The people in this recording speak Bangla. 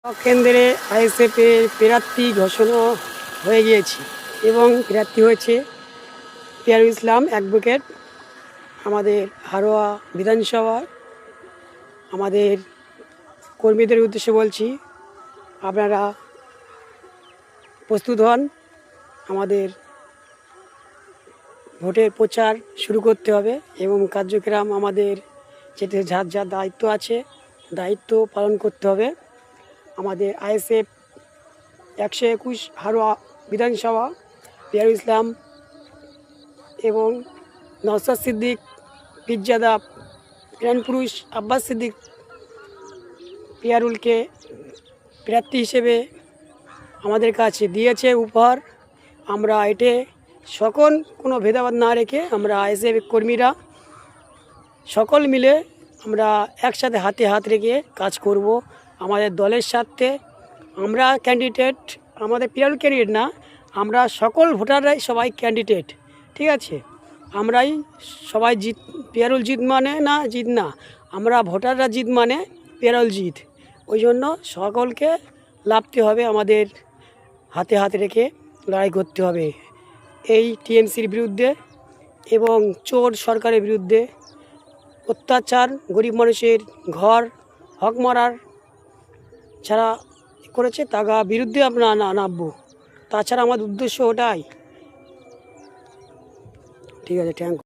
কেন্দ্রে আইএসএফের প্রার্থী ঘোষণা হয়ে গিয়েছে এবং প্রার্থী হয়েছে পিয়ারুল ইসলাম অ্যাডভোকেট। আমাদের হারোয়া বিধানসভার আমাদের কর্মীদের উদ্দেশ্যে বলছি, আপনারা প্রস্তুত হন। আমাদের ভোটের প্রচার শুরু করতে হবে এবং কার্যক্রম আমাদের যেতে যার যার দায়িত্ব আছে দায়িত্ব পালন করতে হবে। আমাদের আইএসএফ 121 হারোয়া বিধানসভা পিয়ারুল ইসলাম এবং নওশাদ সিদ্দিক, পিরজাদা, প্রাণপুরুষ আব্বাস সিদ্দিক পিয়ারুলকে প্রার্থী হিসেবে আমাদের কাছে দিয়েছে উপহার। আমরা এতে সকল কোনো ভেদাভেদ না রেখে আমরা আইএসএফ কর্মীরা সকল মিলে আমরা একসাথে হাতে হাত রেখে কাজ করব আমাদের দলের স্বার্থে। আমরা ক্যান্ডিডেট, আমাদের পিয়ারুল ক্যান্ডিডেট না, আমরা সকল ভোটাররাই সবাই ক্যান্ডিডেট, ঠিক আছে? আমরাই সবাই জিত, পিয়ারুল জিত মানে না জিত না, আমরা ভোটাররা জিত মানে পিয়ারুল জিত। ওই জন্য সকলকে লাভতে হবে, আমাদের হাতে হাত রেখে লড়াই করতে হবে এই টিএমসির বিরুদ্ধে এবং চোর সরকারের বিরুদ্ধে। অত্যাচার, গরিব মানুষের ঘর হক মারার ছাড়া করেছে, তাগা বিরুদ্ধে আমরা নামবো। তাছাড়া আমাদের উদ্দেশ্য ওটাই। ঠিক আছে, থ্যাংক ইউ।